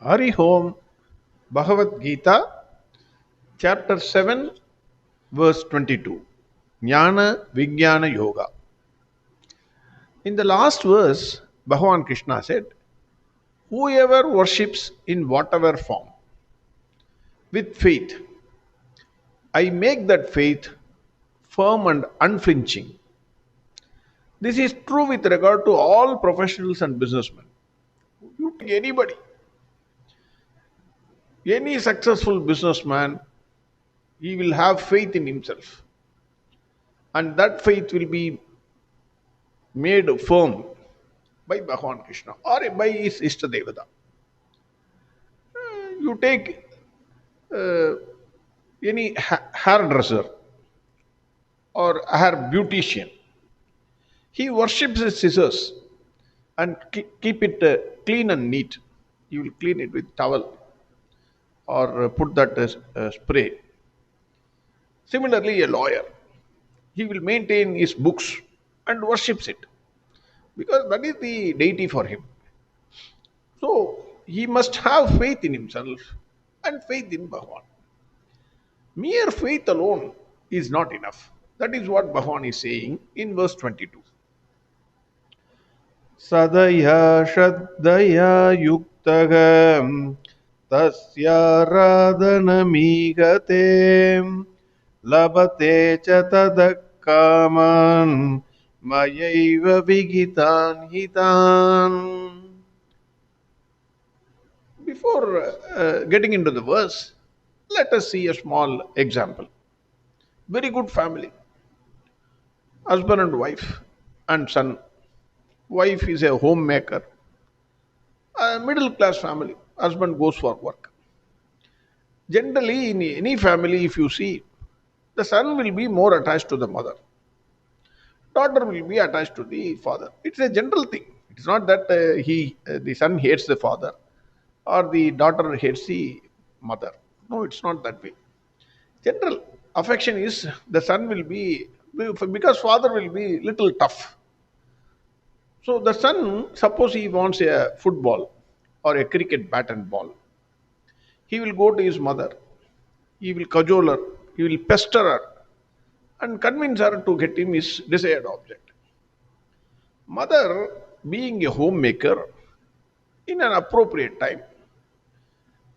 Hari Om, Bhagavad Gita, chapter 7, verse 22. Jnana Vijnana Yoga. In the last verse, Bhagwan Krishna said, whoever worships in whatever form, with faith, I make that faith firm and unflinching. This is true with regard to all professionals and businessmen. You take anybody, any successful businessman, he will have faith in himself. And that faith will be made firm by Bhagwan Krishna or by his Ishtadevata. You take uh, any hairdresser or hair beautician, he worships his scissors and keep it clean and neat. He will clean it with towel or put that spray. Similarly, a lawyer, he will maintain his books and worships it because that is the deity for him. So he must have faith in himself and faith in Bhagwan. Mere faith alone is not enough. That is what Bhagwan is saying in verse 22. Sadaya Shraddaya Yuktagam Tasya Radhanamigate Labate Chatadakaman Mayaiva Vigitan Hitan. Before getting into the verse, let us see a small example. Very good family, husband and wife and son. Wife is a homemaker. A middle class family, husband goes for work. Generally, in any family, if you see, the son will be more attached to the mother. Daughter will be attached to the father. It's a general thing. It's not that the son hates the father or the daughter hates the mother. No, it's not that way. General affection is the son will be, because father will be little tough. So the son, suppose he wants a football or a cricket bat and ball, he will go to his mother, he will cajole her, he will pester her and convince her to get him his desired object. Mother, being a homemaker, in an appropriate time,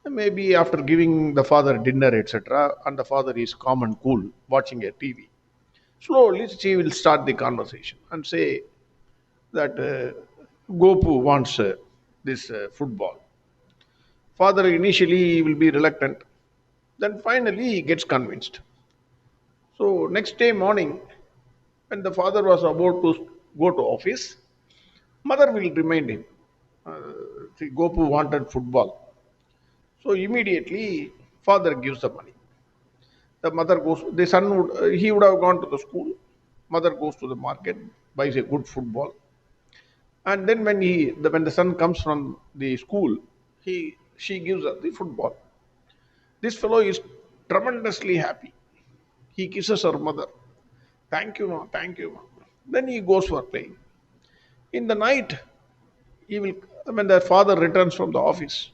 maybe after giving the father dinner, etc., and the father is calm and cool, watching a TV, slowly she will start the conversation and say that Gopu wants this football. Father initially will be reluctant, then finally he gets convinced. So next day morning, when the father was about to go to office, mother will remind him, uh, see, Gopu wanted football. So immediately father gives the money. The mother goes, the son would, he would have gone to the school. Mother goes to the market, buys a good football. And then when the son comes from the school, she gives her the football. This fellow is tremendously happy. He kisses her mother. Thank you, ma. Thank you, ma. Then he goes for playing. In the night, he will, when the father returns from the office,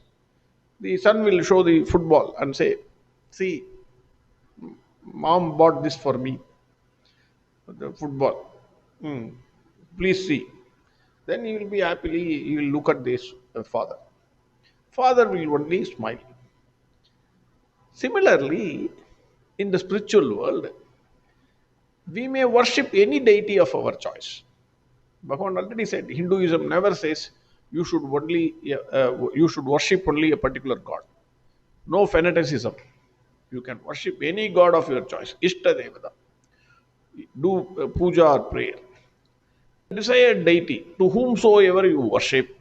the son will show the football and say, see, mom bought this for me, the football. Hmm. Please see. Then he will be happily, he will look at this father. Father will only smile. Similarly, in the spiritual world, we may worship any deity of our choice. Bhagwan already said Hinduism never says you should worship only a particular god. No fanaticism. You can worship any god of your choice. Ishta Devata. Do puja or prayer. Desired deity to whomsoever you worship,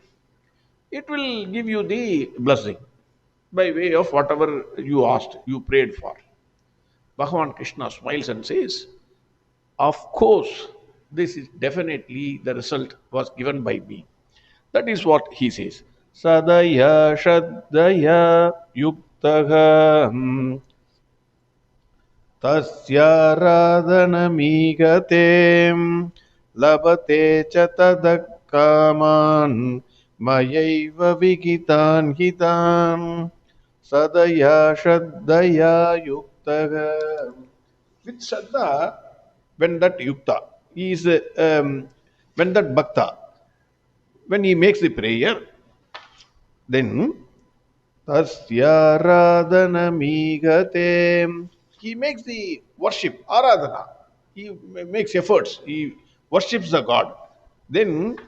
it will give you the blessing by way of whatever you asked, you prayed for. Bhagavan Krishna smiles and says, of course, this is definitely the result was given by me. That is what he says. Sadaya Shraddaya Yuktaha Tasya Radhanamigate Labate Chatadakaman Mayaiva vigitan hitan sadaya shraddaya yuktaha. With Shraddha, when that yukta is, when that bhakta, when he makes the prayer, then tasya radhanamigate. He makes the worship, aradhana. He makes efforts. He worships the God. Then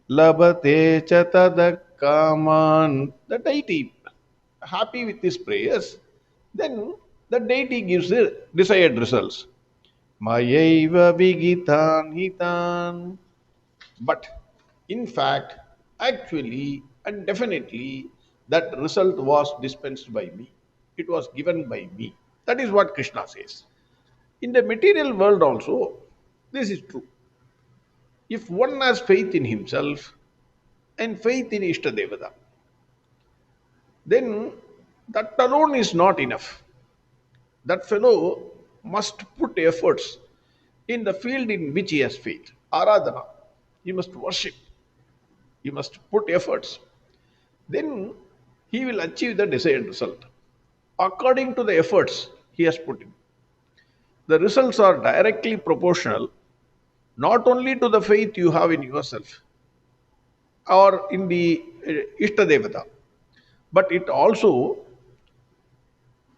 labate chatadakaman. The deity, happy with his prayers, then the deity gives the desired results. Mayaiva vigitan hitan. But in fact, actually, and definitely, that result was dispensed by me. It was given by me. That is what Krishna says. In the material world also, this is true. If one has faith in himself and faith in Ishtadevata, then that alone is not enough. That fellow must put efforts in the field in which he has faith. Aradhana. He must worship. He must put efforts. Then he will achieve the desired result according to the efforts he has put in. The results are directly proportional not only to the faith you have in yourself or in the Ishtadevata, but it also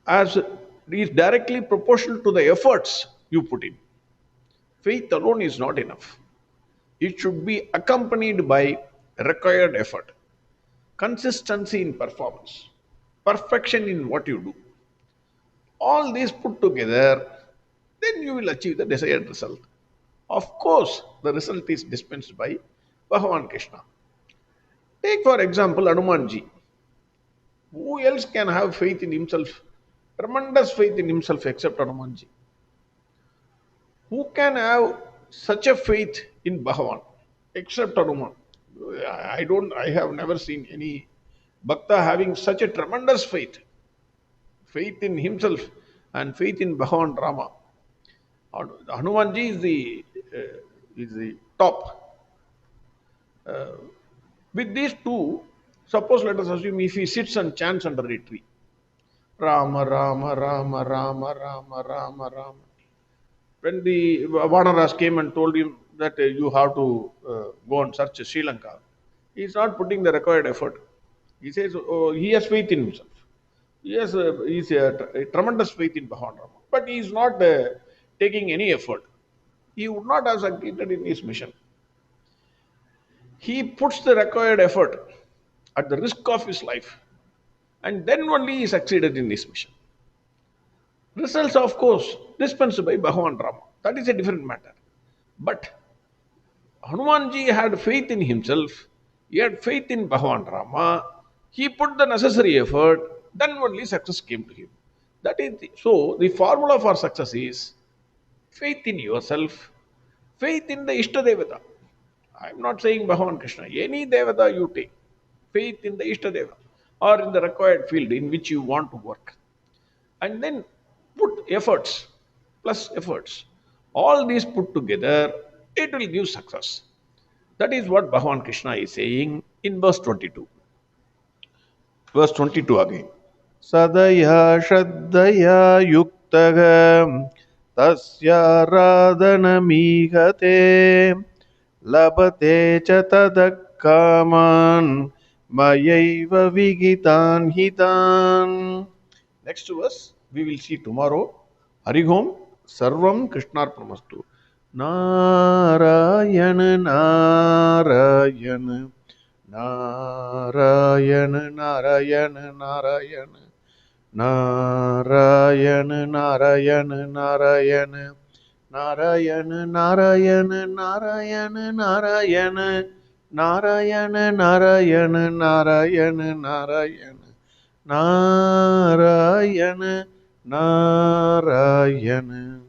as is directly proportional to the efforts you put in. Faith alone is not enough. It should be accompanied by required effort, consistency in performance, perfection in what you do. All these put together, then you will achieve the desired result. Of course, the result is dispensed by Bhagwan Krishna. Take for example Hanumanji. Who else can have faith in himself, tremendous faith in himself except Hanumanji? Who can have such a faith in Bhagavan except Hanuman? I have never seen any Bhakta having such a tremendous faith in himself and faith in Bhagavan Rama. Hanumanji is the top. With these two, suppose let us assume if he sits and chants under a tree, Rama, Rama, Rama, Rama, Rama, Rama, Rama. When the Vanaras came and told him that you have to go and search Sri Lanka, he is not putting the required effort. He says he has faith in himself. He has a tremendous faith in Bhagavan Rama, but he is not taking any effort. He would not have succeeded in his mission. He puts the required effort at the risk of his life, and then only he succeeded in his mission. Results, of course, dispensed by Bhagavan Rama. That is a different matter. But Hanumanji had faith in himself, he had faith in Bhagavan Rama, he put the necessary effort, then only success came to him. So the formula for success is faith in yourself, faith in the Ishtadevata. I am not saying Bhagavan Krishna, any Devata you take, faith in the Ishtadeva or in the required field in which you want to work. And then put efforts, plus efforts. All these put together, it will give success. That is what Bhagavan Krishna is saying in verse 22. Verse 22 again. Sadaya Shraddaya Yuktaha Tasya Radhanamigate Labate Chatadakaman Mayaiva Vigitan Hitan. Next verse we will see tomorrow. Harihom Sarvam Krishnarpamastu. Narayana Narayana Narayana Narayana Narayana Narayana Narayana Narayana Narayana Narayana Narayana Narayana Narayana Narayana Narayana Narayana Narayana Narayana